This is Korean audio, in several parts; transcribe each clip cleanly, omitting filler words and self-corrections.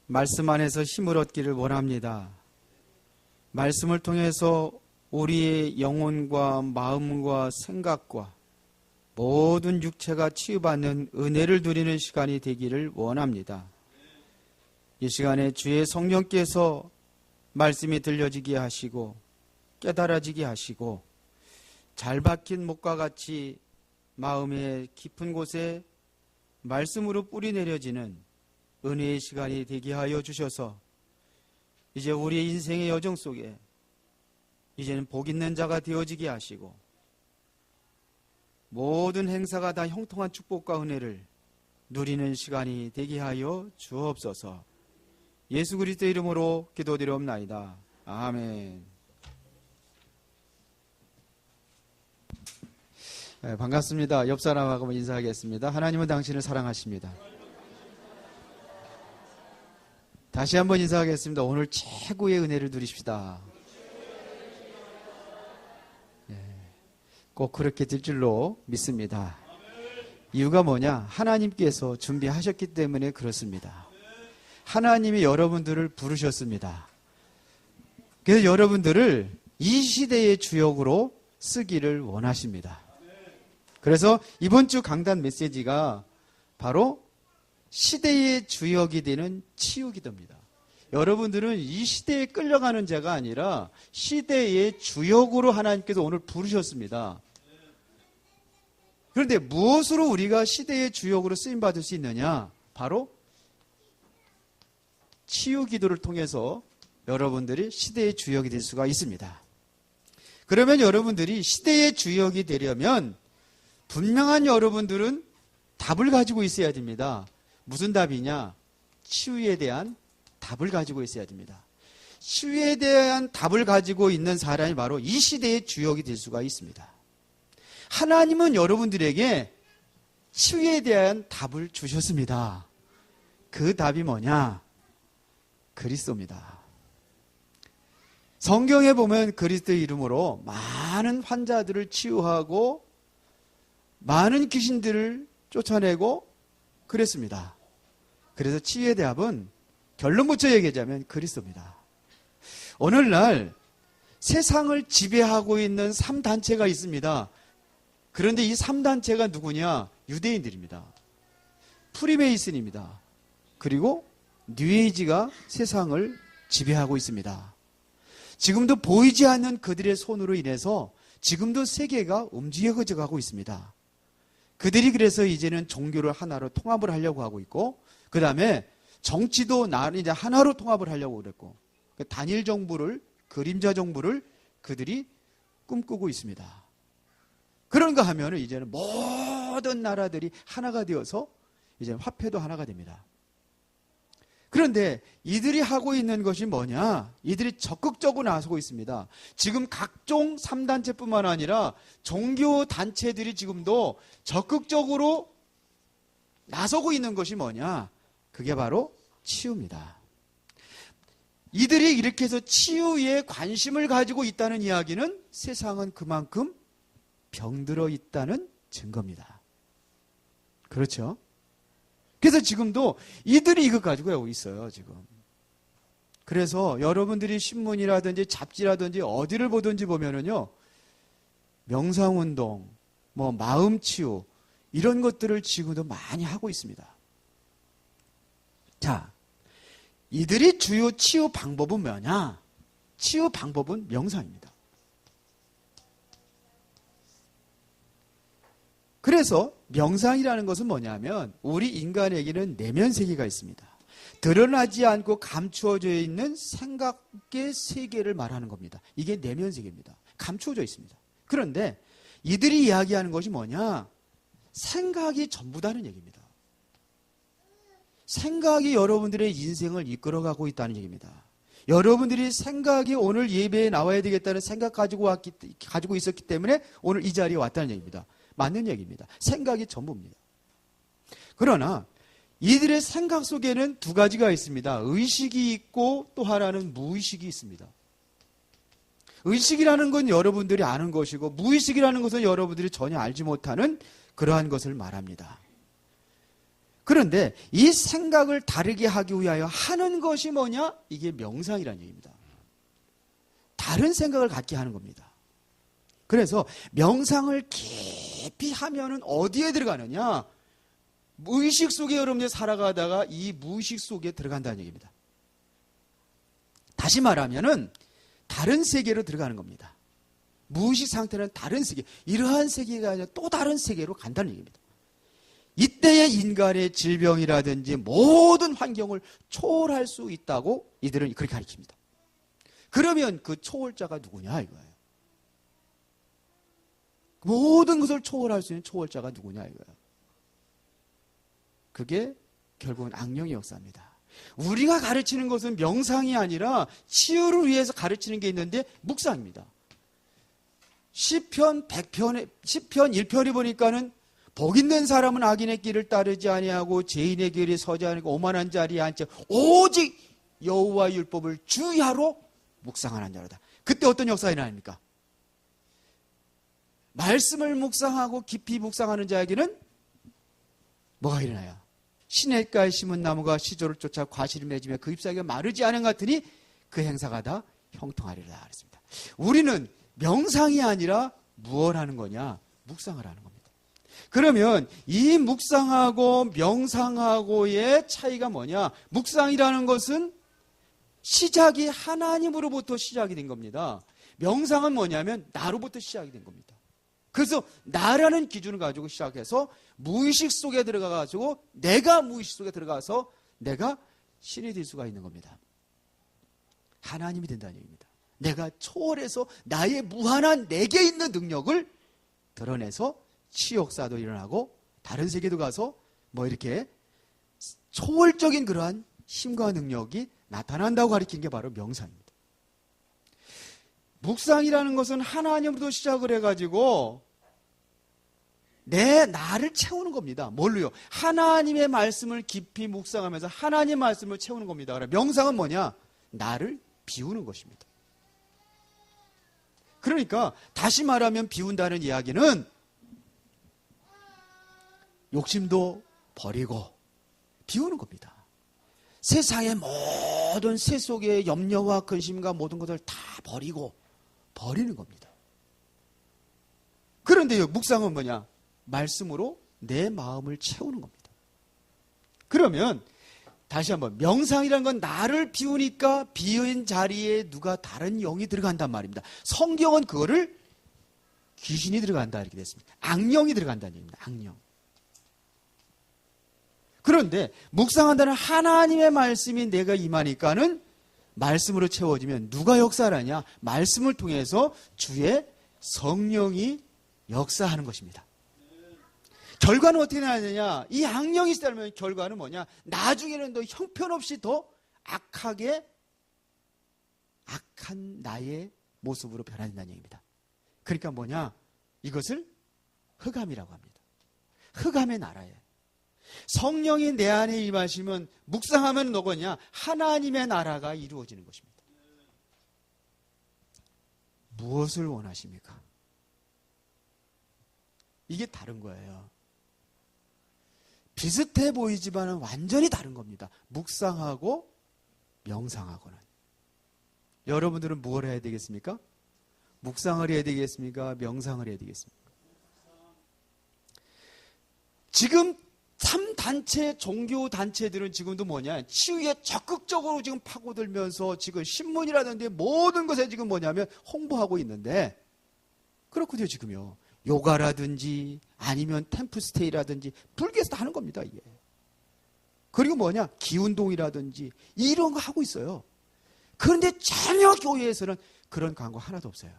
말씀 안에서 힘을 얻기를 원합니다. 말씀을 통해서 우리의 영혼과 마음과 생각과 모든 육체가 치유받는 은혜를 누리는 시간이 되기를 원합니다. 이 시간에 주의 성령께서 말씀이 들려지게 하시고 깨달아지게 하시고 잘 박힌 목과 같이 마음의 깊은 곳에 말씀으로 뿌리 내려지는 은혜의 시간이 되게 하여 주셔서 이제 우리의 인생의 여정 속에 이제는 복 있는 자가 되어지게 하시고 모든 행사가 다 형통한 축복과 은혜를 누리는 시간이 되게 하여 주옵소서. 예수 그리스도 이름으로 기도드리옵나이다. 아멘. 네, 반갑습니다. 옆 사람하고 인사하겠습니다. 하나님은 당신을 사랑하십니다. 다시 한번 인사하겠습니다. 오늘 최고의 은혜를 누리십시다. 꼭 그렇게 될 줄로 믿습니다. 이유가 뭐냐? 하나님께서 준비하셨기 때문에 그렇습니다. 하나님이 여러분들을 부르셨습니다. 그래서 여러분들을 이 시대의 주역으로 쓰기를 원하십니다. 그래서 이번 주 강단 메시지가 바로 시대의 주역이 되는 치유기도입니다. 여러분들은 이 시대에 끌려가는 자가 아니라 시대의 주역으로 하나님께서 오늘 부르셨습니다. 그런데 무엇으로 우리가 시대의 주역으로 쓰임받을 수 있느냐? 바로 치유기도를 통해서 여러분들이 시대의 주역이 될 수가 있습니다. 그러면 여러분들이 시대의 주역이 되려면 분명한 여러분들은 답을 가지고 있어야 됩니다. 무슨 답이냐? 치유에 대한 답을 가지고 있어야 됩니다. 치유에 대한 답을 가지고 있는 사람이 바로 이 시대의 주역이 될 수가 있습니다. 하나님은 여러분들에게 치유에 대한 답을 주셨습니다. 그 답이 뭐냐? 그리스도입니다. 성경에 보면 그리스도의 이름으로 많은 환자들을 치유하고 많은 귀신들을 쫓아내고 그랬습니다. 그래서 치유의 답은 결론 붙여 얘기하자면 그리스도입니다. 오늘날 세상을 지배하고 있는 3단체가 있습니다. 그런데 이 3단체가 누구냐? 유대인들입니다. 프리메이슨입니다. 그리고 뉴에이지가 세상을 지배하고 있습니다. 지금도 보이지 않는 그들의 손으로 인해서 지금도 세계가 움직여져 가고 있습니다. 그들이 그래서 이제는 종교를 하나로 통합을 하려고 하고 있고, 그 다음에 정치도 이제 하나로 통합을 하려고 그랬고, 단일 정부를, 그림자 정부를 그들이 꿈꾸고 있습니다. 그런가 하면은 이제는 모든 나라들이 하나가 되어서 이제 화폐도 하나가 됩니다. 그런데 이들이 하고 있는 것이 뭐냐? 이들이 적극적으로 나서고 있습니다. 지금 각종 3단체뿐만 아니라 종교 단체들이 지금도 적극적으로 나서고 있는 것이 뭐냐? 그게 바로 치유입니다. 이들이 이렇게 해서 치유에 관심을 가지고 있다는 이야기는 세상은 그만큼 병들어 있다는 증거입니다. 그렇죠? 그래서 지금도 이들이 이거 가지고 하고 있어요, 지금. 그래서 여러분들이 신문이라든지 잡지라든지 어디를 보든지 보면은요, 명상운동, 마음치유, 이런 것들을 지금도 많이 하고 있습니다. 자, 이들이 주요 치유 방법은 뭐냐? 치유 방법은 명상입니다. 그래서 명상이라는 것은 뭐냐면 우리 인간에게는 내면 세계가 있습니다. 드러나지 않고 감추어져 있는 생각의 세계를 말하는 겁니다. 이게 내면 세계입니다. 감추어져 있습니다. 그런데 이들이 이야기하는 것이 뭐냐? 생각이 전부다는 얘기입니다. 생각이 여러분들의 인생을 이끌어가고 있다는 얘기입니다. 여러분들이 생각이 오늘 예배에 나와야 되겠다는 생각 가지고 있었기 때문에 오늘 이 자리에 왔다는 얘기입니다. 맞는 얘기입니다. 생각이 전부입니다. 그러나 이들의 생각 속에는 두 가지가 있습니다. 의식이 있고 또 하나는 무의식이 있습니다. 의식이라는 건 여러분들이 아는 것이고 무의식이라는 것은 여러분들이 전혀 알지 못하는 그러한 것을 말합니다. 그런데 이 생각을 다르게 하기 위하여 하는 것이 뭐냐? 이게 명상이라는 얘기입니다. 다른 생각을 갖게 하는 겁니다. 그래서 명상을 깊이 하면은 어디에 들어가느냐? 무의식 속에 여러분들 살아가다가 이 무의식 속에 들어간다는 얘기입니다. 다시 말하면은 다른 세계로 들어가는 겁니다. 무의식 상태는 다른 세계, 이러한 세계가 아니라 또 다른 세계로 간다는 얘기입니다. 이때의 인간의 질병이라든지 모든 환경을 초월할 수 있다고 이들은 그렇게 가르칩니다. 그러면 그 초월자가 누구냐 이거예요. 모든 것을 초월할 수 있는 초월자가 누구냐 이거예요. 그게 결국은 악령의 역사입니다. 우리가 가르치는 것은 명상이 아니라 치유를 위해서 가르치는 게 있는데 묵상입니다. 시편 1편에 보니까는 복 있는 사람은 악인의 길을 따르지 아니하고 죄인의 길에 서지 않고 오만한 자리에 앉지 오직 여호와의 율법을 주야로 묵상하는 자로다. 그때 어떤 역사가 일어납니까? 말씀을 묵상하고 깊이 묵상하는 자에게는 뭐가 일어나요? 시냇가에 심은 나무가 시조를 쫓아 과실을 맺으며 그 잎사귀가 마르지 않은 것 같으니 그 행사가 다 형통하리라 그랬습니다. 우리는 명상이 아니라 무엇을 하는 거냐? 묵상을 하는 겁니다. 그러면 이 묵상하고 명상하고의 차이가 뭐냐? 묵상이라는 것은 시작이 하나님으로부터 시작이 된 겁니다. 명상은 뭐냐면 나로부터 시작이 된 겁니다. 그래서 나라는 기준을 가지고 시작해서 무의식 속에 들어가가지고 내가 무의식 속에 들어가서 내가 신이 될 수가 있는 겁니다. 하나님이 된다는 얘기입니다. 내가 초월해서 나의 무한한 내게 있는 능력을 드러내서 치유역사도 일어나고 다른 세계도 가서 뭐 이렇게 초월적인 그러한 힘과 능력이 나타난다고 가리키는 게 바로 명상입니다. 묵상이라는 것은 하나님으로부터 시작을 해가지고 내 나를 채우는 겁니다. 뭘로요? 하나님의 말씀을 깊이 묵상하면서 하나님의 말씀을 채우는 겁니다. 그래 명상은 뭐냐? 나를 비우는 것입니다. 그러니까 다시 말하면 비운다는 이야기는 욕심도 버리고 비우는 겁니다. 세상의 모든 세 속의 염려와 근심과 모든 것을 다 버리는 겁니다. 그런데요, 묵상은 뭐냐? 말씀으로 내 마음을 채우는 겁니다. 그러면 다시 한번 명상이라는 건 나를 비우니까 비어있는 자리에 누가 다른 영이 들어간단 말입니다. 성경은 그거를 귀신이 들어간다 이렇게 됐습니다. 악령이 들어간다는 얘기입니다. 악령. 그런데 묵상한다는 하나님의 말씀이 내가 임하니까는 말씀으로 채워지면 누가 역사를 하냐? 말씀을 통해서 주의 성령이 역사하는 것입니다. 결과는 어떻게 나느냐? 이 악령이 있다면 결과는 뭐냐? 나중에는 더 형편없이 더 악한 나의 모습으로 변화된다는 얘기입니다. 그러니까 뭐냐? 이것을 흑암이라고 합니다. 흑암의 나라예요. 성령이 내 안에 임하시면 묵상하면 뭐냐? 하나님의 나라가 이루어지는 것입니다. 무엇을 원하십니까? 이게 다른 거예요. 비슷해 보이지만 완전히 다른 겁니다. 묵상하고 명상하고는. 여러분들은 무엇을 해야 되겠습니까? 묵상을 해야 되겠습니까? 명상을 해야 되겠습니까? 지금 3단체 종교 단체들은 지금도 뭐냐? 치유에 적극적으로 지금 파고들면서 지금 신문이라든지 모든 것에 지금 뭐냐면 홍보하고 있는데 그렇거든요, 지금요. 요가라든지 아니면 템플스테이라든지 불교에서 다 하는 겁니다, 이게. 그리고 뭐냐? 기운동이라든지 이런 거 하고 있어요. 그런데 전혀 교회에서는 그런 광고 하나도 없어요.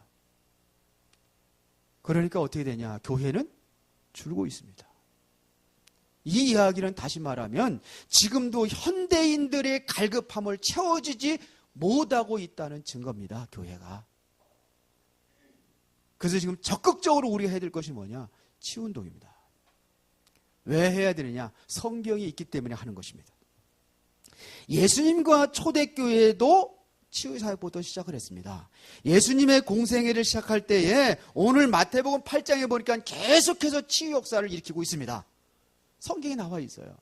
그러니까 어떻게 되냐? 교회는 줄고 있습니다. 이 이야기는 다시 말하면 지금도 현대인들의 갈급함을 채워주지 못하고 있다는 증거입니다, 교회가. 그래서 지금 적극적으로 우리가 해야 될 것이 뭐냐? 치유운동입니다. 왜 해야 되느냐? 성경이 있기 때문에 하는 것입니다. 예수님과 초대교회도 치유사역부터 시작을 했습니다. 예수님의 공생애를 시작할 때에 오늘 마태복음 8장에 보니까 계속해서 치유 역사를 일으키고 있습니다. 성경에 나와 있어요.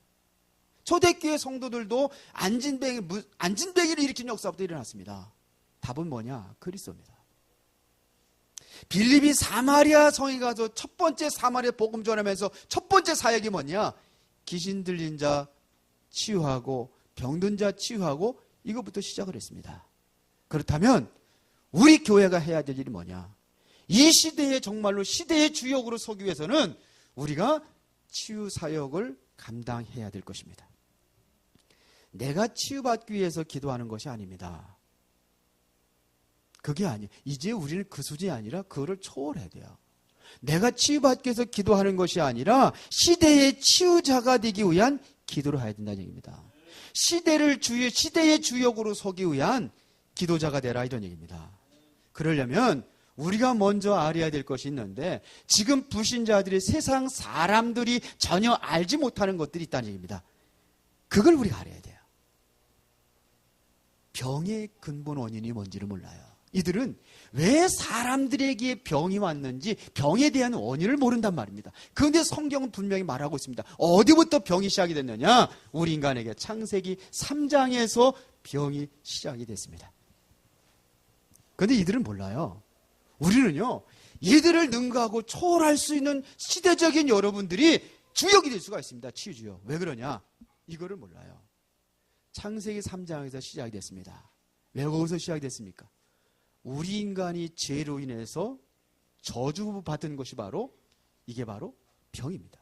초대교회 성도들도 안진뱅이를 일으킨 역사부터 일어났습니다. 답은 뭐냐? 그리스도입니다. 빌립이 사마리아 성에 가서 첫 번째 사마리아 복음 전하면서 첫 번째 사역이 뭐냐? 귀신 들린 자 치유하고 병든 자 치유하고 이것부터 시작을 했습니다. 그렇다면 우리 교회가 해야 될 일이 뭐냐? 이 시대에 정말로 시대의 주역으로 서기 위해서는 우리가 치유 사역을 감당해야 될 것입니다. 내가 치유받기 위해서 기도하는 것이 아닙니다. 그게 아니에요. 이제 우리는 그 수준이 아니라 그거를 초월해야 돼요. 내가 치유받기 위해서 기도하는 것이 아니라 시대의 치유자가 되기 위한 기도를 해야 된다는 얘기입니다. 시대의 주역으로 서기 위한 기도자가 되라 이런 얘기입니다. 그러려면 우리가 먼저 알아야 될 것이 있는데 지금 불신자들이 세상 사람들이 전혀 알지 못하는 것들이 있다는 얘기입니다. 그걸 우리가 알아야 돼요. 병의 근본 원인이 뭔지를 몰라요. 이들은 왜 사람들에게 병이 왔는지 병에 대한 원인을 모른단 말입니다. 그런데 성경은 분명히 말하고 있습니다. 어디부터 병이 시작이 됐느냐? 우리 인간에게 창세기 3장에서 병이 시작이 됐습니다. 그런데 이들은 몰라요. 우리는요, 이들을 능가하고 초월할 수 있는 시대적인 여러분들이 주역이 될 수가 있습니다. 치유주역. 왜 그러냐? 이거를 몰라요. 창세기 3장에서 시작이 됐습니다. 왜 거기서 시작이 됐습니까? 우리 인간이 죄로 인해서 저주받은 것이 이게 바로 병입니다.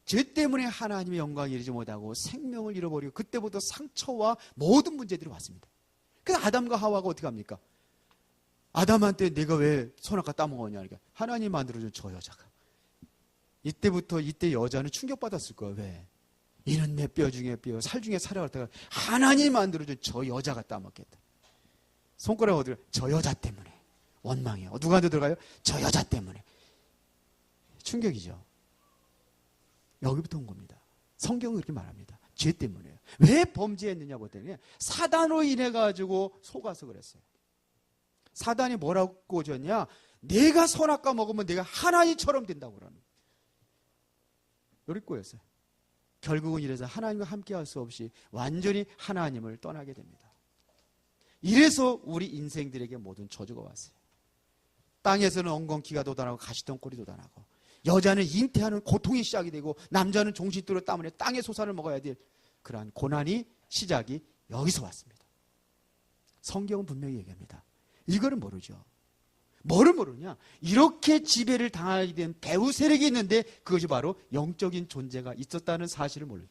죄 때문에 하나님의 영광에 이르지 못하고 생명을 잃어버리고 그때부터 상처와 모든 문제들이 왔습니다. 그래서 아담과 하와가 어떻게 합니까? 아담한테 내가 왜 선악과 따먹었냐? 그러니까 하나님 만들어준 저 여자가. 이때 여자는 충격받았을 거예요. 왜? 이는 내 뼈 중에 뼈, 살 중에 살을 갖다가 하나님 만들어준 저 여자가 따먹겠다. 손가락 어디가? 저 여자 때문에. 원망해요. 누구한테 들어가요? 저 여자 때문에. 충격이죠. 여기부터 온 겁니다. 성경은 그렇게 말합니다. 죄 때문에요. 왜 범죄했느냐 보더니 사단으로 인해 가지고 속아서 그랬어요. 사단이 뭐라고 꼬졌냐? 내가 선악과 먹으면 내가 하나님처럼 된다고 그러는 거예요. 여기 꼬였어요. 결국은 이래서 하나님과 함께할 수 없이 완전히 하나님을 떠나게 됩니다. 이래서 우리 인생들에게 모든 저주가 왔어요. 땅에서는 엉겅퀴가 돋아나고 가시덩굴이 돋아나고 여자는 잉태하는 고통이 시작이 되고 남자는 종신토로 땀을 내 땅의 소산을 먹어야 될 그러한 고난이 시작이 여기서 왔습니다. 성경은 분명히 얘기합니다. 이거를 모르죠. 뭐를 모르냐? 이렇게 지배를 당하게 된 배후 세력이 있는데 그것이 바로 영적인 존재가 있었다는 사실을 모르죠.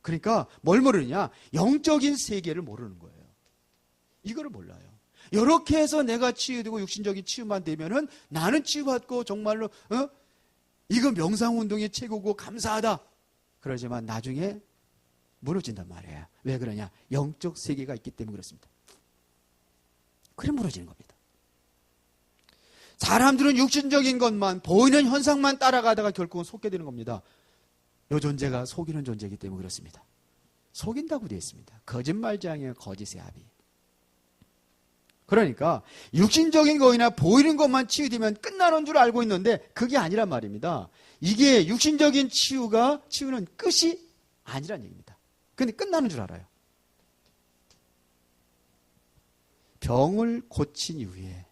그러니까 뭘 모르느냐? 영적인 세계를 모르는 거예요. 이거를 몰라요. 이렇게 해서 내가 치유되고 육신적인 치유만 되면은 나는 치유받고 정말로 이거 명상운동이 최고고 감사하다. 그러지만 나중에 무너진단 말이에요. 왜 그러냐? 영적 세계가 있기 때문에 그렇습니다. 그래 무너지는 겁니다. 사람들은 육신적인 것만 보이는 현상만 따라가다가 결국은 속게 되는 겁니다. 이 존재가 속이는 존재이기 때문에 그렇습니다. 속인다고 되어 있습니다. 거짓말장이에요. 거짓의 합이. 그러니까 육신적인 거이나 보이는 것만 치유되면 끝나는 줄 알고 있는데 그게 아니란 말입니다. 이게 육신적인 치유는 끝이 아니란 얘기입니다. 근데 끝나는 줄 알아요. 병을 고친 이후에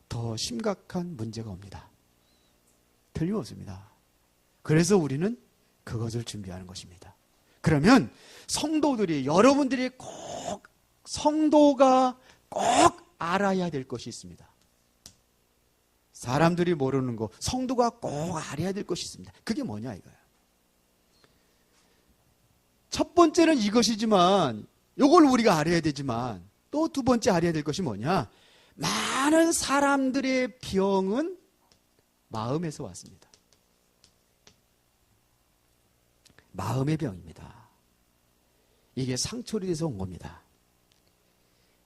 더 심각한 문제가 옵니다. 틀림없습니다. 그래서 우리는 그것을 준비하는 것입니다. 그러면 성도들이 여러분들이 성도가 꼭 알아야 될 것이 있습니다. 사람들이 모르는 거 성도가 꼭 알아야 될 것이 있습니다. 그게 뭐냐 이거예요. 첫 번째는 이것이지만 이걸 우리가 알아야 되지만 또 두 번째 알아야 될 것이 뭐냐? 많은 사람들의 병은 마음에서 왔습니다. 마음의 병입니다. 이게 상처로 돼서 온 겁니다.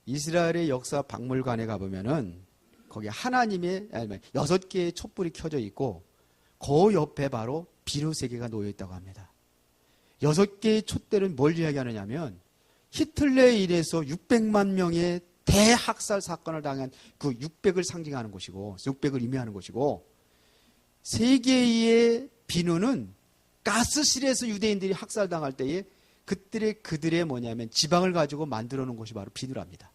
이스라엘의 역사 박물관에 가보면은 거기 하나님의 6개의 촛불이 켜져 있고 그 옆에 바로 비료 3개가 놓여 있다고 합니다. 6개의 촛대는 뭘 이야기하느냐면 히틀러에 의해서 600만 명의 대학살 사건을 당한 그 600을 상징하는 것이고 600을 의미하는 것이고 3개의 비누는 가스실에서 유대인들이 학살당할 때에 그들의 뭐냐면 지방을 가지고 만들어 놓은 것이 바로 비누랍니다.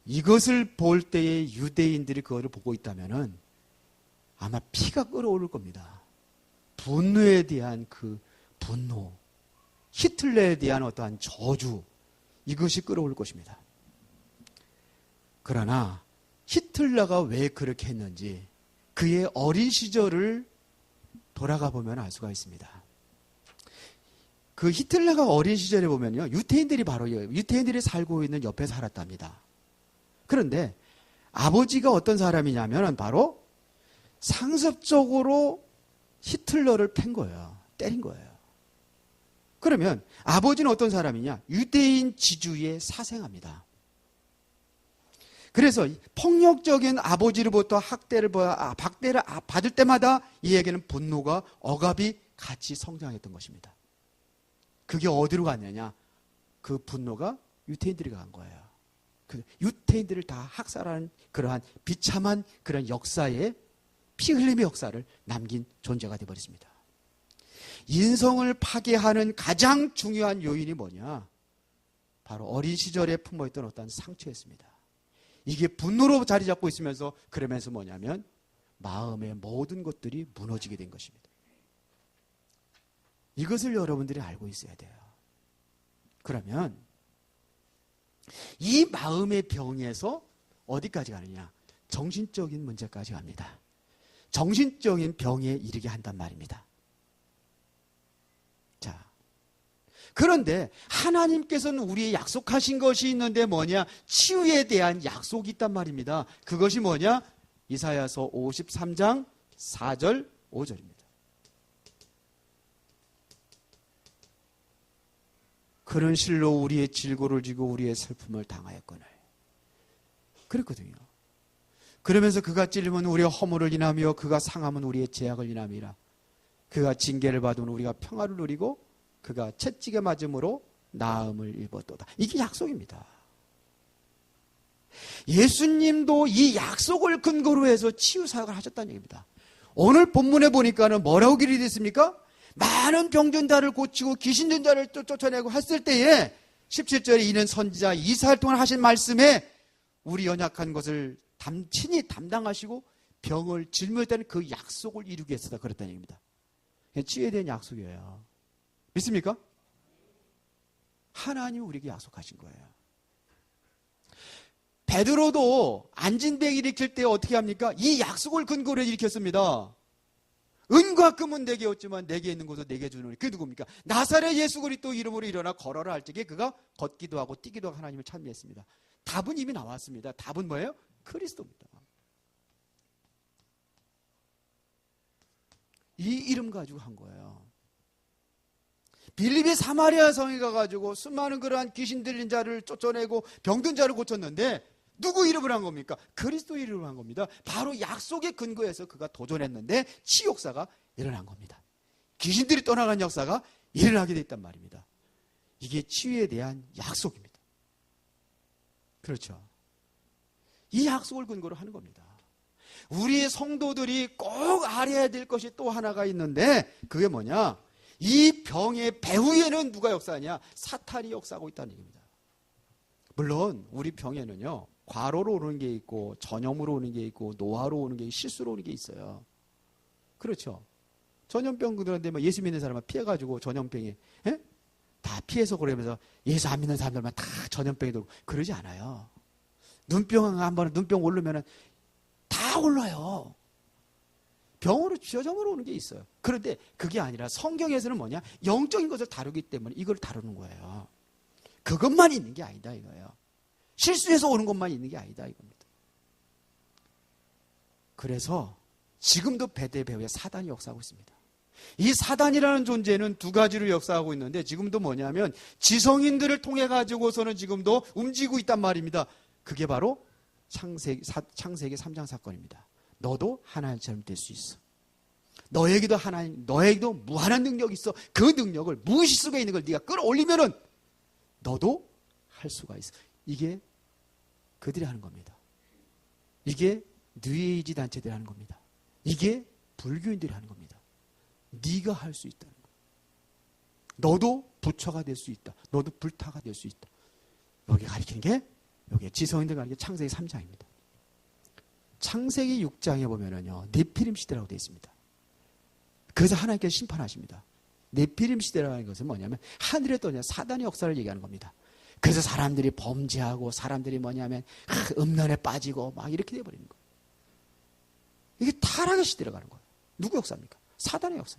이것을 볼 때에 유대인들이 그거를 보고 있다면은 아마 피가 끓어오를 겁니다. 분노에 대한 그 분노, 히틀러에 대한 어떠한 저주, 이것이 끓어올 것입니다. 그러나 히틀러가 왜 그렇게 했는지 그의 어린 시절을 돌아가 보면 알 수가 있습니다. 그 히틀러가 어린 시절에 보면요, 유태인들이 살고 있는 옆에 살았답니다. 그런데 아버지가 어떤 사람이냐면 바로 상습적으로 히틀러를 팬 거예요. 때린 거예요. 그러면 아버지는 어떤 사람이냐? 유대인 지주의 사생아입니다. 그래서 폭력적인 아버지로부터 박대를 받을 때마다 이에게는 분노가 억압이 같이 성장했던 것입니다. 그게 어디로 갔느냐? 그 분노가 유태인들이 간 거예요. 그 유태인들을 다 학살하는 그러한 비참한 그런 역사에 피 흘림의 역사를 남긴 존재가 되어버렸습니다. 인성을 파괴하는 가장 중요한 요인이 뭐냐? 바로 어린 시절에 품어있던 어떤 상처였습니다. 이게 분노로 자리 잡고 있으면서 그러면서 뭐냐면 마음의 모든 것들이 무너지게 된 것입니다. 이것을 여러분들이 알고 있어야 돼요. 그러면 이 마음의 병에서 어디까지 가느냐? 정신적인 문제까지 갑니다. 정신적인 병에 이르게 한단 말입니다. 자, 그런데 하나님께서는 우리의 약속하신 것이 있는데 뭐냐? 치유에 대한 약속이 있단 말입니다. 그것이 뭐냐? 이사야서 53장 4절 5절입니다. 그는 실로 우리의 질고를 지고 우리의 슬픔을 당하였거늘. 그랬거든요. 그러면서 그가 찔리면 우리의 허물을 인하며 그가 상하면 우리의 죄악을 인함이라. 그가 징계를 받으면 우리가 평화를 누리고 그가 채찍에 맞음으로 나음을 입었도다. 이게 약속입니다. 예수님도 이 약속을 근거로 해서 치유사역을 하셨다는 얘기입니다. 오늘 본문에 보니까는 뭐라고 기록이 됐습니까? 많은 병든 자를 고치고 귀신든 자를 쫓아내고 했을 때에 17절에 이는 선지자 이사야를 통해 하신 말씀에 우리 연약한 것을 친히 담당하시고 병을 짊어졌다는 그 약속을 이루기 위해서다 그랬다는 얘기입니다. 치유에 대한 약속이에요. 믿습니까? 하나님이 우리에게 약속하신 거예요. 베드로도 안진뱅이 일으킬 때 어떻게 합니까? 이 약속을 근거로 일으켰습니다. 은과 금은 내게 없지만 내게 있는 것은 내게 주노니. 그게 누굽니까? 나사렛 예수 그리스도 이름으로 일어나 걸어라 할 적에 그가 걷기도 하고 뛰기도 하고 하나님을 찬미했습니다. 답은 이미 나왔습니다. 답은 뭐예요? 그리스도입니다. 이 이름 가지고 한 거예요. 빌립이 사마리아 성에 가가지고 수많은 그러한 귀신 들린 자를 쫓아내고 병든 자를 고쳤는데 누구 이름을 한 겁니까? 그리스도 이름을 한 겁니다. 바로 약속의 근거에서 그가 도전했는데 치유 역사가 일어난 겁니다. 귀신들이 떠나간 역사가 일어나게 돼 있단 말입니다. 이게 치유에 대한 약속입니다. 그렇죠. 이 약속을 근거로 하는 겁니다. 우리의 성도들이 꼭 알아야 될 것이 또 하나가 있는데 그게 뭐냐? 이 병의 배후에는 누가 역사하냐? 사탄이 역사하고 있다는 얘기입니다. 물론 우리 병에는요, 과로로 오는 게 있고 전염으로 오는 게 있고 노화로 오는 게 있고 실수로 오는 게 있어요. 그렇죠. 전염병 그들한테 예수 믿는 사람만 피해가지고 전염병에 다 피해서 그러면서 예수 안 믿는 사람들만 다 전염병이 들고 그러지 않아요. 눈병 한번 눈병 오르면은 다 올라요. 병으로 쥐어져으로 오는 게 있어요. 그런데 그게 아니라 성경에서는 뭐냐? 영적인 것을 다루기 때문에 이걸 다루는 거예요. 그것만 있는 게 아니다 이거예요. 실수해서 오는 것만 있는 게 아니다 이겁니다. 그래서 지금도 배대 배후에 사단이 역사하고 있습니다. 이 사단이라는 존재는 두 가지로 역사하고 있는데 지금도 뭐냐면 지성인들을 통해 가지고서는 지금도 움직이고 있단 말입니다. 그게 바로 창세기 3장 사건입니다. 너도 하나님처럼 될 수 있어. 너에게도 무한한 능력이 있어. 그 능력을 무의식 속에 있는 걸 네가 끌어올리면은 너도 할 수가 있어. 이게 그들이 하는 겁니다. 이게 뉴에이지 단체들이 하는 겁니다. 이게 불교인들이 하는 겁니다. 네가 할 수 있다는 거예요. 너도 부처가 될 수 있다. 너도 불타가 될 수 있다. 여기 가리키는 게 여기 지성인들 가리키는 창세기 3장입니다. 창세기 6장에 보면은요, 네피림 시대라고 되어 있습니다. 그래서 하나님께서 심판하십니다. 네피림 시대라는 것은 뭐냐면 하늘에 떠냐 사단의 역사를 얘기하는 겁니다. 그래서 사람들이 범죄하고 사람들이 뭐냐면 음란에 빠지고 막 이렇게 돼버리는 거예요. 이게 타락의 시대로 가는 거예요. 누구 역사입니까? 사단의 역사.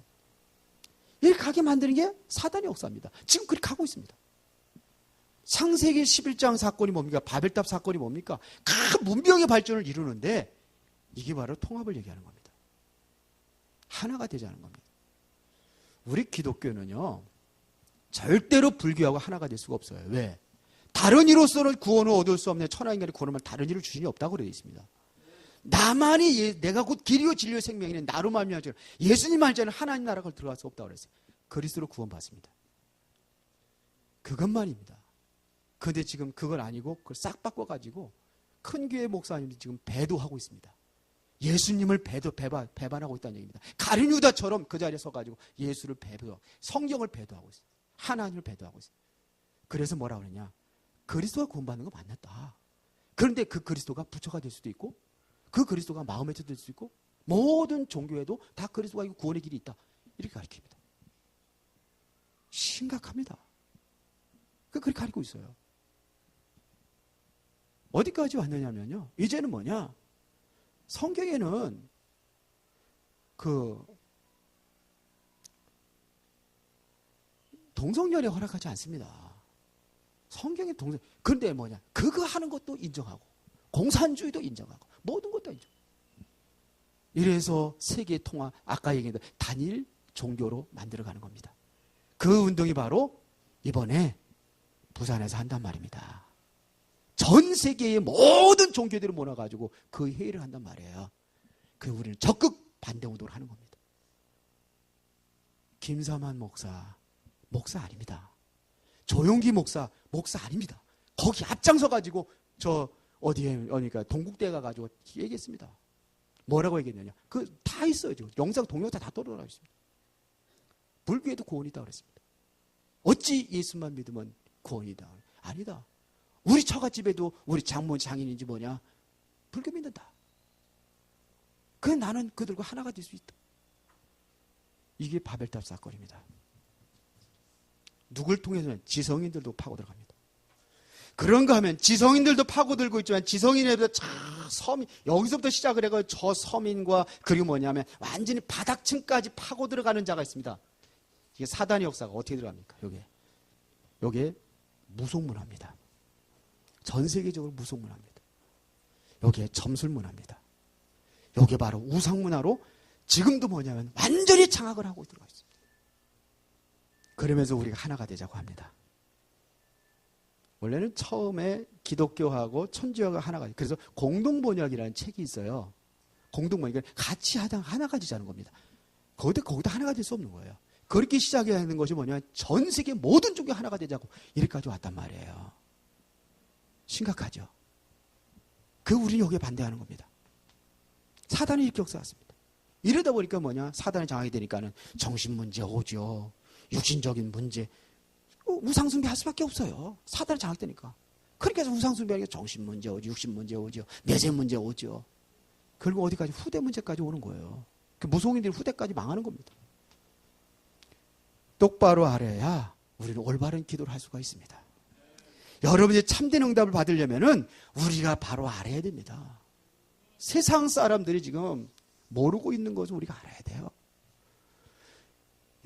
이렇게 가게 만드는 게 사단의 역사입니다. 지금 그렇게 가고 있습니다. 창세기 11장 사건이 뭡니까? 바벨탑 사건이 뭡니까? 큰 문명의 발전을 이루는데 이게 바로 통합을 얘기하는 겁니다. 하나가 되자는 겁니다. 우리 기독교는요, 절대로 불교하고 하나가 될 수가 없어요. 왜? 다른 이로서는 구원을 얻을 수 없는 천하인간의 구원을 다른 이를 주신이 없다고 되어 있습니다. 나만이 내가 곧 길이요 진리요 생명이네 나로 말미암아 예수님 알자는 하나님 나라가 들어갈 수 없다고 그랬어요. 그리스도로 구원받습니다. 그것만입니다. 그런데 지금 그건 아니고 그걸 싹 바꿔가지고 큰 교회 목사님들이 지금 배도하고 있습니다. 예수님을 배반하고 있다는 얘기입니다. 가룟 유다처럼 그 자리에 서가지고 예수를 성경을 배도하고 있어요. 하나님을 배도하고 있어요. 그래서 뭐라 그러냐? 그리스도가 구원받는 거 맞았다. 그런데 그 그리스도가 부처가 될 수도 있고 그 그리스도가 마음의 터 될 수도 있고 모든 종교에도 다 그리스도가 있고 구원의 길이 있다. 이렇게 가르칩니다. 심각합니다. 그렇게 가르치고 있어요. 어디까지 왔느냐면요. 이제는 뭐냐? 성경에는 동성연애 허락하지 않습니다. 성경에 그런데 뭐냐? 그거 하는 것도 인정하고 공산주의도 인정하고 모든 것도 인정. 이래서 세계 통합, 아까 얘기했던 단일 종교로 만들어가는 겁니다. 그 운동이 바로 이번에 부산에서 한단 말입니다. 전 세계의 모든 종교들을 모아가지고 그 회의를 한단 말이에요. 우리는 적극 반대 운동을 하는 겁니다. 김삼환 목사 아닙니다. 조용기 목사 아닙니다. 거기 앞장서가지고 그러니까 동국대에 가가지고 얘기했습니다. 뭐라고 얘기했느냐? 다 있어요. 지금 영상 동영상 다 떨어져 있습니다. 불교에도 구원이 있다고 그랬습니다. 어찌 예수만 믿으면 구원이다. 아니다. 우리 처갓집에도 우리 장모 장인인지 뭐냐? 불교 믿는다. 나는 그들과 하나가 될 수 있다. 이게 바벨탑 사건입니다. 누굴 통해서는 지성인들도 파고 들어갑니다. 그런가 하면 지성인들도 파고들고 있지만 지성인에도 섬이 여기서부터 시작을 해서 저 서민과 그리고 뭐냐면 완전히 바닥층까지 파고 들어가는 자가 있습니다. 이게 사단의 역사가 어떻게 들어갑니까? 요게 무속문화입니다. 전 세계적으로 무속문화입니다. 여기에 점술문화입니다. 요게 바로 우상문화로 지금도 뭐냐면 완전히 장악을 하고 들어가 있습니다. 그러면서 우리가 하나가 되자고 합니다. 원래는 처음에 기독교하고 천주교가 하나가 돼요. 그래서 공동번역이라는 책이 있어요. 공동번역, 같이 하나가 되자는 겁니다. 거기다 하나가 될 수 없는 거예요. 그렇게 시작해야 하는 것이 뭐냐면 전 세계 모든 종교 하나가 되자고 이렇게까지 왔단 말이에요. 심각하죠. 우리는 여기에 반대하는 겁니다. 사단이 이렇게 역사했습니다. 이러다 보니까 사단이 장악이 되니까는 정신 문제 오죠. 육신적인 문제. 우상숭배할 수밖에 없어요. 사단이 장악되니까. 그러니까 우상숭배하니까 정신 문제 오죠. 육신 문제 오죠. 내재 문제 오죠. 결국 어디까지? 후대 문제까지 오는 거예요. 무속인들이 후대까지 망하는 겁니다. 똑바로 알아야 우리는 올바른 기도를 할 수가 있습니다. 여러분이 참된 응답을 받으려면은 우리가 바로 알아야 됩니다. 세상 사람들이 지금 모르고 있는 것을 우리가 알아야 돼요.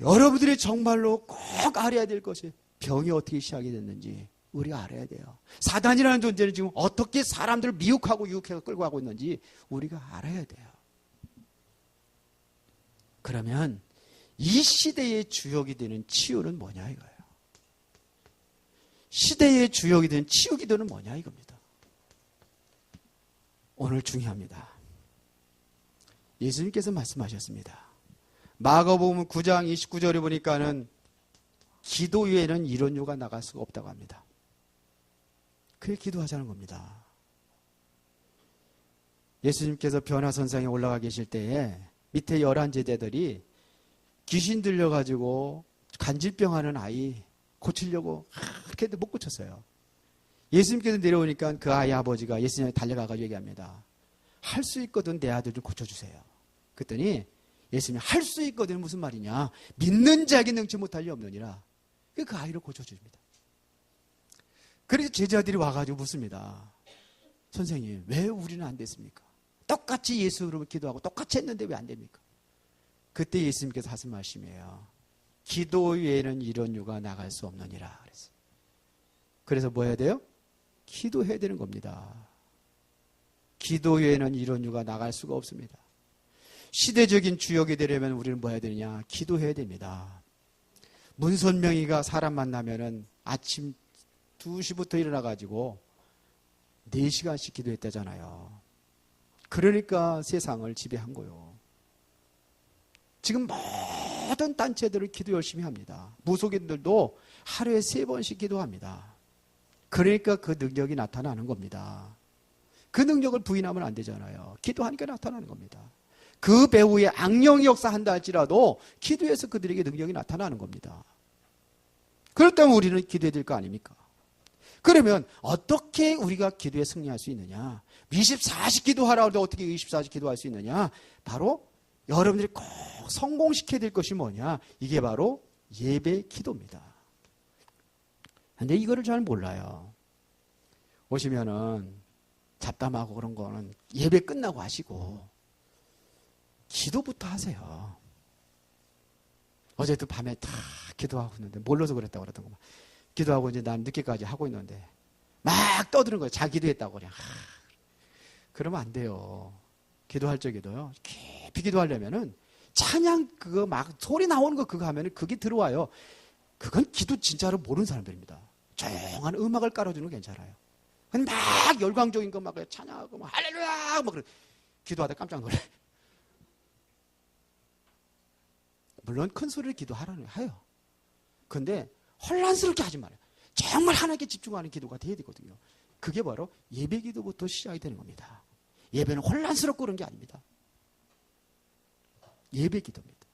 여러분들이 정말로 꼭 알아야 될 것이 병이 어떻게 시작이 됐는지 우리가 알아야 돼요. 사단이라는 존재는 지금 어떻게 사람들을 미혹하고 유혹해서 끌고 가고 있는지 우리가 알아야 돼요. 그러면 이 시대의 주역이 되는 치유는 뭐냐 이거예요. 시대의 주역이 되는 치유 기도는 뭐냐 이겁니다. 오늘 중요합니다. 예수님께서 말씀하셨습니다. 마가복음 9장 29절에 보니까는 기도 외에는 이런 요가 나갈 수가 없다고 합니다. 그게 기도하자는 겁니다. 예수님께서 변화선상에 올라가 계실 때에 밑에 11 제자들이 귀신 들려가지고 간질병하는 아이 고치려고 그렇게 했는데 못 고쳤어요. 예수님께서 내려오니까 그 아이 아버지가 예수님한테 달려가가지고 얘기합니다. 할 수 있거든 내 아들 좀 고쳐주세요. 그랬더니 예수님이 할 수 있거든 무슨 말이냐. 믿는 자에게 능치 못할 리 없느니라. 그 아이를 고쳐줍니다. 그래서 제자들이 와가지고 묻습니다. 선생님 왜 우리는 안 됐습니까? 똑같이 예수 이름으로 기도하고 똑같이 했는데 왜 안 됩니까? 그때 예수님께서 하신 말씀이에요. 기도 외에는 이런 유가 나갈 수 없느니라 그랬어요. 그래서 뭐 해야 돼요? 기도해야 되는 겁니다. 기도 외에는 이런 유가 나갈 수가 없습니다. 시대적인 주역이 되려면 우리는 뭐 해야 되느냐? 기도해야 됩니다. 문선명이가 사람 만나면은 아침 2시부터 일어나가지고 4시간씩 기도했다잖아요. 그러니까 세상을 지배한 거요. 지금 모든 단체들을 기도 열심히 합니다. 무속인들도 하루에 3번씩 기도합니다. 그러니까 그 능력이 나타나는 겁니다. 그 능력을 부인하면 안 되잖아요. 기도하니까 나타나는 겁니다. 그 배후에 악령이 역사한다 할지라도 기도해서 그들에게 능력이 나타나는 겁니다. 그렇다면 우리는 기도해야 될 거 아닙니까? 그러면 어떻게 우리가 기도에 승리할 수 있느냐? 24시 기도하라고 해도 어떻게 24시 기도할 수 있느냐? 바로 여러분들이 꼭 성공시켜야 될 것이 뭐냐? 이게 바로 예배 기도입니다. 근데 이거를 잘 몰라요. 오시면은 잡담하고 그런 거는 예배 끝나고 하시고 기도부터 하세요. 어제도 밤에 다 기도하고 있는데 몰라서 그랬다고 그러더구만. 기도하고 이제 난 늦게까지 하고 있는데 막 떠드는 거예요. 자 기도했다고 그냥. 그러면 안 돼요. 기도할 적에도요. 깊이 기도하려면은 찬양 그거 막 소리 나오는 거 그거 하면은 그게 들어와요. 그건 기도 진짜로 모르는 사람들입니다. 조용한 음악을 깔아주는 거 괜찮아요. 근데 막 열광적인 거 막 찬양하고 막 할렐루야 막 그래. 기도하다 깜짝 놀래. 물론 큰 소리를 기도하라는 해요. 근데 혼란스럽게 하지 말아요. 정말 하나님께 집중하는 기도가 돼야 되거든요. 그게 바로 예배 기도부터 시작이 되는 겁니다. 예배는 혼란스럽고 그런 게 아닙니다. 예배 기도입니다.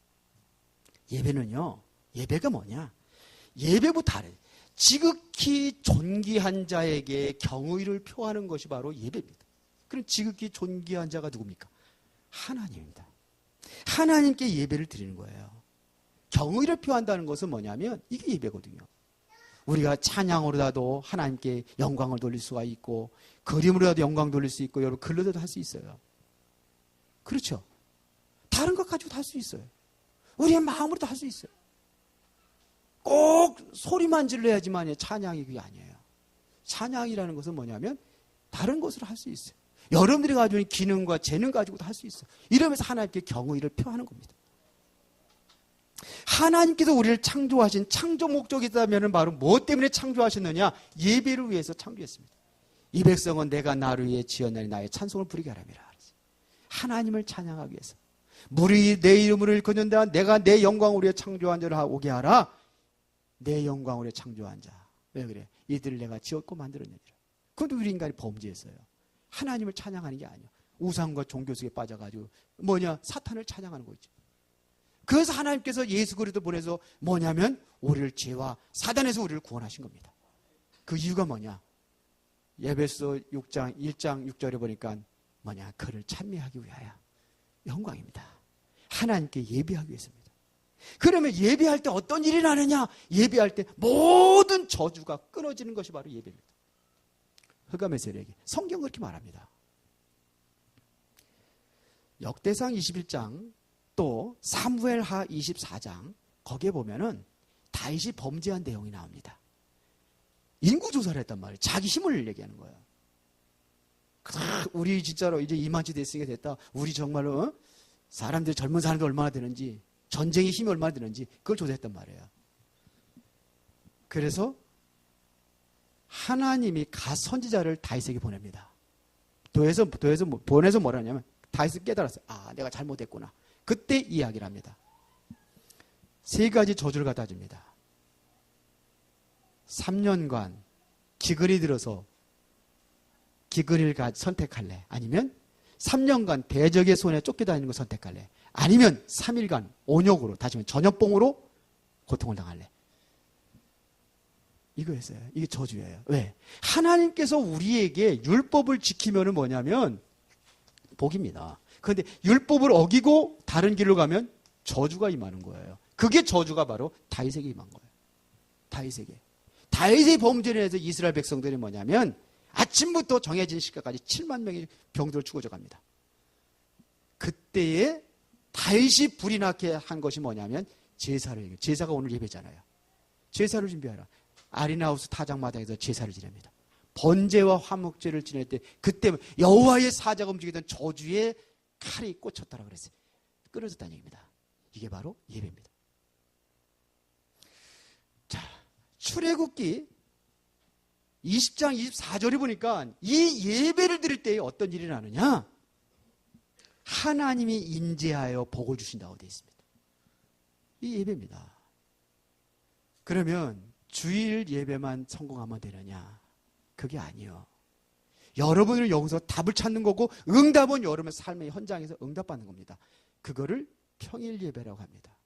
예배는요. 예배가 뭐냐? 예배부터 알아요. 지극히 존귀한 자에게 경의를 표하는 것이 바로 예배입니다. 그럼 지극히 존귀한 자가 누굽니까? 하나님입니다. 하나님께 예배를 드리는 거예요. 경의를 표한다는 것은 뭐냐면 이게 예배거든요. 우리가 찬양으로라도 하나님께 영광을 돌릴 수가 있고 그림으로라도 영광 돌릴 수 있고 여러분 글로라도 할 수 있어요. 그렇죠? 다른 것 가지고도 할 수 있어요. 우리의 마음으로도 할 수 있어요. 꼭 소리만 질러야지만 찬양이 그게 아니에요. 찬양이라는 것은 뭐냐면 다른 것으로 할 수 있어요. 여러분들이 가지고 있는 기능과 재능 가지고도 할 수 있어요. 이러면서 하나님께 경의를 표하는 겁니다. 하나님께서 우리를 창조하신 창조 목적이 있다면 바로 무엇 때문에 창조하셨느냐? 예배를 위해서 창조했습니다. 이 백성은 내가 나를 위해 지었나니 나의 찬송을 부리게 하라미라. 하나님을 찬양하기 위해서. 무리 내 이름을 거는다. 내가 내 영광을 위해 창조한 자를 오게 하라. 내 영광을 위해 창조한 자. 왜 그래? 이들을 내가 지었고 만들었느니라. 그런데 우리 인간이 범죄했어요. 하나님을 찬양하는 게 아니에요. 우상과 종교 속에 빠져가지고 사탄을 찬양하는 거죠. 그래서 하나님께서 예수 그리스도 보내서 뭐냐면 우리를 죄와 사단에서 우리를 구원하신 겁니다. 그 이유가 뭐냐? 에베소 6장 1장 6절에 보니까 그를 찬미하기 위하여 영광입니다. 하나님께 예배하기 위해서입니다. 그러면 예배할 때 어떤 일이 나느냐? 예배할 때 모든 저주가 끊어지는 것이 바로 예배입니다. 흑암에서에게 성경은 그렇게 말합니다. 역대상 21장 또 사무엘하 24장 거기에 보면은 다윗이 범죄한 내용이 나옵니다. 인구조사를 했단 말이에요. 자기 힘을 얘기하는 거예요. 우리 진짜로 이제 이만치 됐으니까 됐다. 우리 정말로 사람들 젊은 사람들 얼마나 되는지 전쟁의 힘이 얼마나 되는지 그걸 조사했단 말이에요. 그래서 하나님이 갓 선지자를 다윗에게 보냅니다. 보내서 뭐라 하냐면 다윗이 깨달았어요. 내가 잘못했구나. 그때 이야기를 합니다. 3가지 저주를 갖다 줍니다. 3년간 기근이 들어서 기근을 선택할래? 아니면 3년간 대적의 손에 쫓겨다니는 걸 선택할래? 아니면 3일간 온욕으로, 다시 말해 전염병으로 고통을 당할래? 이거였어요. 이게 저주예요. 왜? 하나님께서 우리에게 율법을 지키면은 뭐냐면 복입니다. 그런데 율법을 어기고 다른 길로 가면 저주가 임하는 거예요. 그게 저주가 바로 다윗에게 임한 거예요. 다윗에게. 다윗의 범죄로 해서 이스라엘 백성들이 뭐냐면 아침부터 정해진 시간까지 7만 명의 병들어 죽어져 갑니다. 그때에 다윗이 불이 나게 한 것이 뭐냐면 제사를, 제사가 오늘 예배잖아요. 제사를 준비하라. 아리나우스 타작마당에서 제사를 지냅니다. 번제와 화목제를 지낼 때 그때 여호와의 사자가 움직이던 저주의 칼이 꽂혔다라고 그랬어요. 끊어졌다는 얘기입니다. 이게 바로 예배입니다. 자, 출애굽기 20장 24절에 보니까 이 예배를 드릴 때에 어떤 일이 나느냐? 하나님이 인재하여 복을 주신다고 되어 있습니다. 이 예배입니다. 그러면 주일 예배만 성공하면 되느냐? 그게 아니요. 여러분은 여기서 답을 찾는 거고 응답은 여러분의 삶의 현장에서 응답받는 겁니다. 그거를 평일 예배라고 합니다.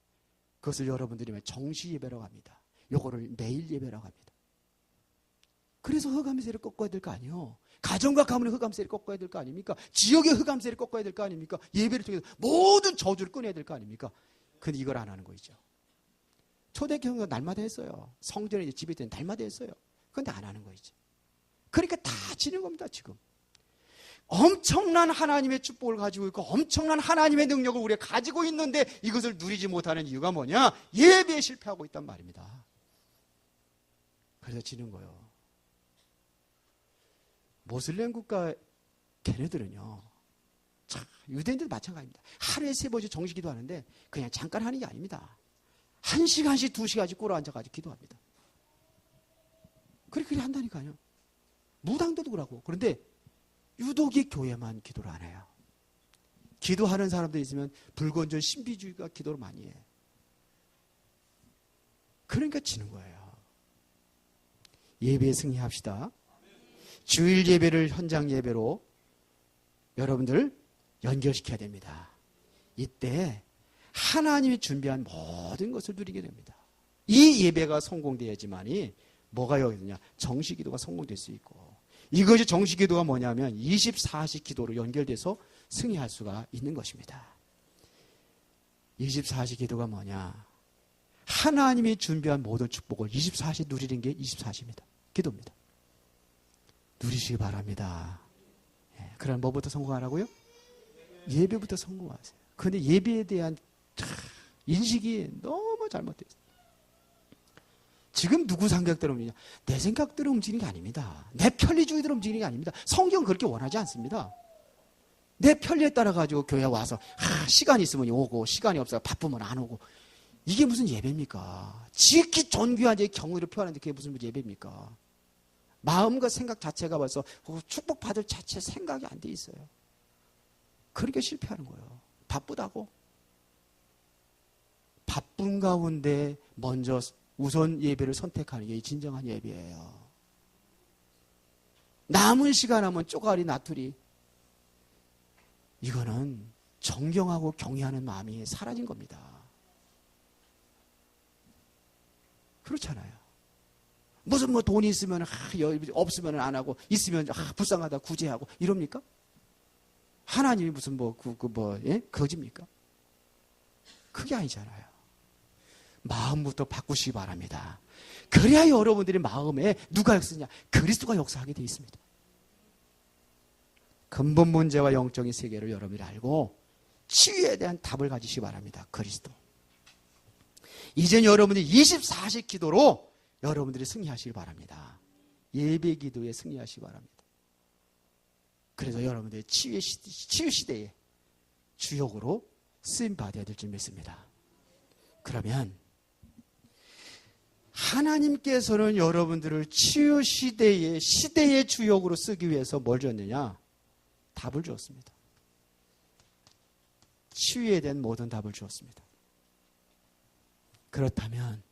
그것을 여러분들이 정시 예배라고 합니다. 요거를 매일 예배라고 합니다. 그래서 흑암세를 꺾어야 될 거 아니에요. 가정과 가문의 흑암세를 꺾어야 될 거 아닙니까? 지역의 흑암세를 꺾어야 될 거 아닙니까? 예배를 통해서 모든 저주를 끊어야 될 거 아닙니까? 근데 이걸 안 하는 거죠. 초대교회가 날마다 했어요. 성전에 집에 있을 때 날마다 했어요. 그런데 안 하는 거죠. 그러니까 다 지는 겁니다, 지금. 엄청난 하나님의 축복을 가지고 있고 엄청난 하나님의 능력을 우리가 가지고 있는데 이것을 누리지 못하는 이유가 뭐냐? 예배에 실패하고 있단 말입니다. 그래서 지는 거예요. 모슬렘 국가 걔네들은요. 자, 유대인들도 마찬가지입니다. 하루에 3번씩 정식기도 하는데 그냥 잠깐 하는 게 아닙니다. 1시간씩 2시간씩 꿇어 앉아가지고 기도합니다. 그렇게 한다니까요. 무당도 그러고. 그런데 유독이 교회만 기도를 안 해요. 기도하는 사람들 있으면 불건전 신비주의가 기도를 많이 해. 그러니까 지는 거예요. 예배에 승리합시다. 주일 예배를 현장 예배로 여러분들 연결시켜야 됩니다. 이때 하나님이 준비한 모든 것을 누리게 됩니다. 이 예배가 성공돼야지만이 뭐가 여기느냐? 정식기도가 성공될 수 있고 이것이 정식기도가 뭐냐면 24시 기도로 연결돼서 승리할 수가 있는 것입니다. 24시 기도가 뭐냐? 하나님이 준비한 모든 축복을 24시 누리는 게 24시입니다. 기도입니다. 누리시기 바랍니다. 그럼 뭐부터 성공하라고요? 예배부터 성공하세요. 그런데 예배에 대한 인식이 너무 잘못되어 있어요. 지금 누구 생각대로 움직이냐? 내 생각대로 움직이는 게 아닙니다. 내 편리주의대로 움직이는 게 아닙니다. 성경은 그렇게 원하지 않습니다. 내 편리에 따라 가지고 교회 와서 시간이 있으면 오고 시간이 없어서 바쁘면 안 오고 이게 무슨 예배입니까? 지극히 존귀한 제 경의를 표하는데 그게 무슨 예배입니까? 마음과 생각 자체가 벌써 축복받을 자체 생각이 안 돼 있어요. 그러니까 실패하는 거예요. 바쁘다고. 바쁜 가운데 먼저 우선 예배를 선택하는 게 진정한 예배예요. 남은 시간 하면 쪼가리 나투리. 이거는 존경하고 경외하는 마음이 사라진 겁니다. 그렇잖아요. 무슨 돈이 있으면 없으면 안 하고 있으면 불쌍하다 구제하고 이럽니까? 하나님이 무슨 거짓입니까? 그게 아니잖아요. 마음부터 바꾸시기 바랍니다. 그래야 여러분들의 마음에 누가 역사하냐? 그리스도가 역사하게 되어 있습니다. 근본 문제와 영적인 세계를 여러분이 알고 치유에 대한 답을 가지시기 바랍니다. 그리스도. 이젠 여러분이 24시 기도로 여러분들이 승리하시기 바랍니다. 예배 기도에 승리하시기 바랍니다. 그래서 여러분들의 치유 시대에 주역으로 쓰임받아야 될 줄 믿습니다. 그러면 하나님께서는 여러분들을 치유 시대의 주역으로 쓰기 위해서 뭘 줬느냐? 답을 주었습니다. 치유에 대한 모든 답을 주었습니다. 그렇다면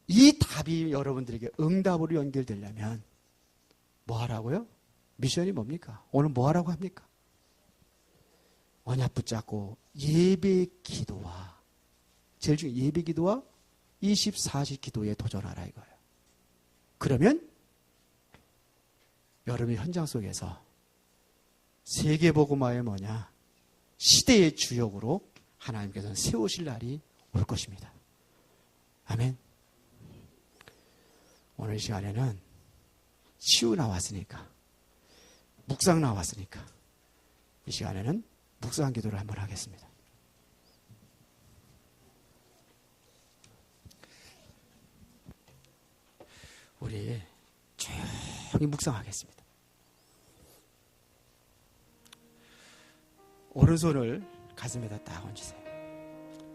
이 답이 여러분들에게 응답으로 연결되려면 뭐 하라고요? 미션이 뭡니까? 오늘 뭐 하라고 합니까? 언약 붙잡고 예배 기도와, 제일 중요한 예배 기도와 24시 기도에 도전하라 이거예요. 그러면 여러분의 현장 속에서 세계복음화의 뭐냐? 시대의 주역으로 하나님께서는 세우실 날이 올 것입니다. 아멘. 오늘 시간에는 치유 나왔으니까, 묵상 나왔으니까 이 시간에는 묵상 기도를 한번 하겠습니다. 우리 조용히 묵상하겠습니다. 오른손을 가슴에다 딱 얹으세요.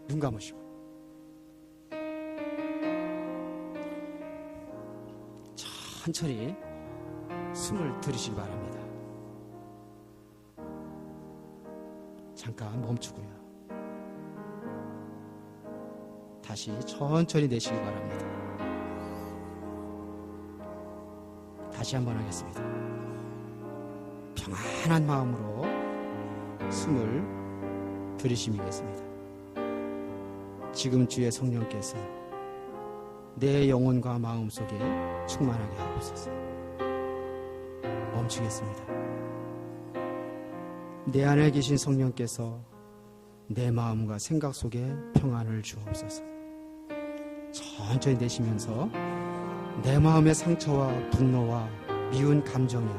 눈 감으시고 천천히 숨을 들이시기 바랍니다. 잠깐 멈추고요. 다시 천천히 내쉬기 바랍니다. 다시 한번 하겠습니다. 평안한 마음으로 숨을 들이쉬겠습니다. 지금 주의 성령께서 내 영혼과 마음 속에 충만하게 하옵소서. 멈추겠습니다. 내 안에 계신 성령께서 내 마음과 생각 속에 평안을 주옵소서. 천천히 내쉬면서 내 마음의 상처와 분노와 미운 감정에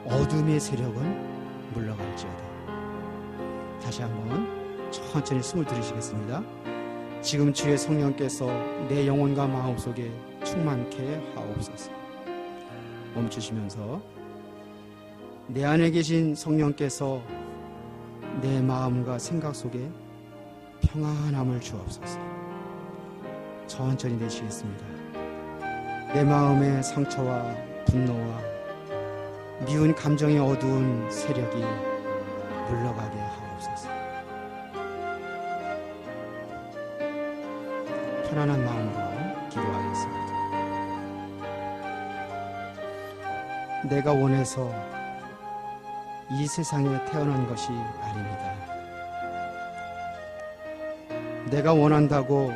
어둠의 세력은 물러갈지어다. 다시 한번 천천히 숨을 들이쉬겠습니다. 지금 주의 성령께서 내 영혼과 마음 속에 충만케 하옵소서. 멈추시면서 내 안에 계신 성령께서 내 마음과 생각 속에 평안함을 주옵소서. 천천히 내쉬겠습니다. 내 마음의 상처와 분노와 미운 감정의 어두운 세력이 물러가게 하옵소서. 편안한 마음으로 기도하겠습니다. 내가 원해서 이 세상에 태어난 것이 아닙니다. 내가 원한다고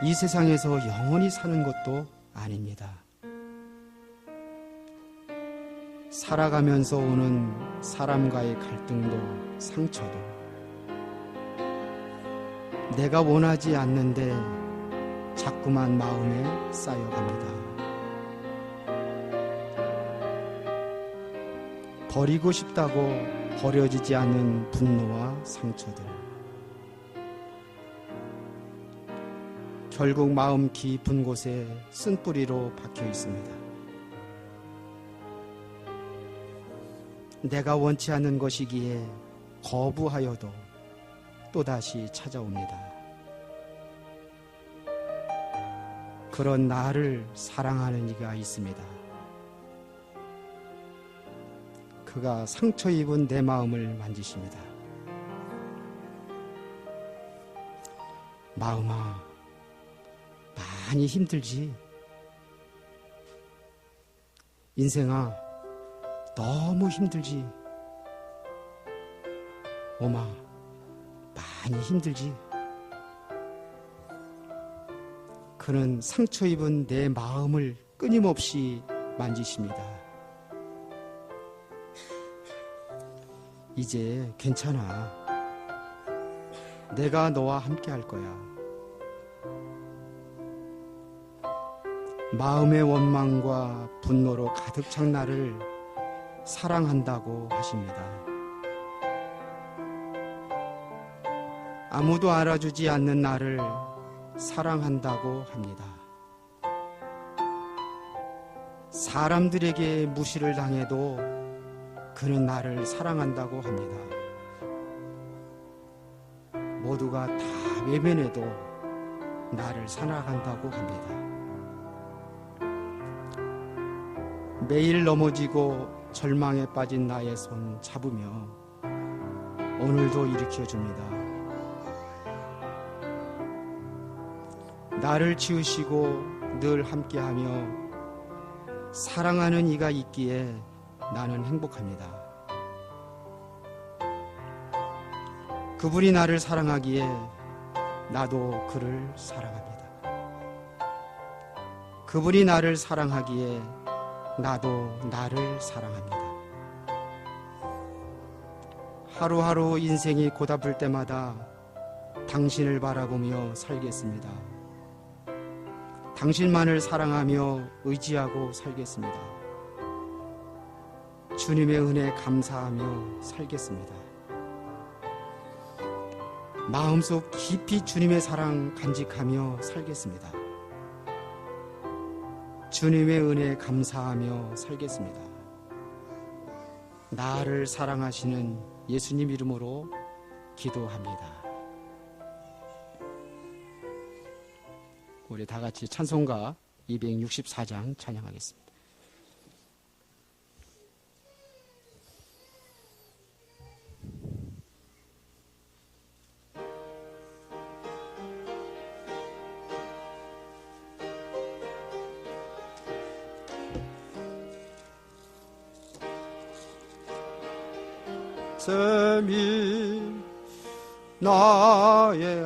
이 세상에서 영원히 사는 것도 아닙니다. 살아가면서 오는 사람과의 갈등도 상처도 내가 원하지 않는데 자꾸만 마음에 쌓여갑니다. 버리고 싶다고 버려지지 않는 분노와 상처들, 결국 마음 깊은 곳에 쓴뿌리로 박혀 있습니다. 내가 원치 않는 것이기에 거부하여도 또다시 찾아옵니다. 그런 나를 사랑하는 이가 있습니다. 그가 상처 입은 내 마음을 만지십니다. 마음아, 많이 힘들지? 인생아, 너무 힘들지? 오마, 많이 힘들지? 그는 상처 입은 내 마음을 끊임없이 만지십니다. 이제 괜찮아. 내가 너와 함께 할 거야. 마음의 원망과 분노로 가득 찬 나를 사랑한다고 하십니다. 아무도 알아주지 않는 나를 사랑한다고 합니다. 사람들에게 무시를 당해도 그는 나를 사랑한다고 합니다. 모두가 다 외면해도 나를 사랑한다고 합니다. 매일 넘어지고 절망에 빠진 나의 손 잡으며 오늘도 일으켜줍니다. 나를 지으시고 늘 함께하며 사랑하는 이가 있기에 나는 행복합니다. 그분이 나를 사랑하기에 나도 그를 사랑합니다. 그분이 나를 사랑하기에 나도 나를 사랑합니다. 하루하루 인생이 고달플 때마다 당신을 바라보며 살겠습니다. 당신만을 사랑하며 의지하고 살겠습니다. 주님의 은혜 감사하며 살겠습니다. 마음속 깊이 주님의 사랑 간직하며 살겠습니다. 주님의 은혜 감사하며 살겠습니다. 나를 사랑하시는 예수님 이름으로 기도합니다. 우리 다 같이 찬송가 264장 찬양하겠습니다. 셈이 나의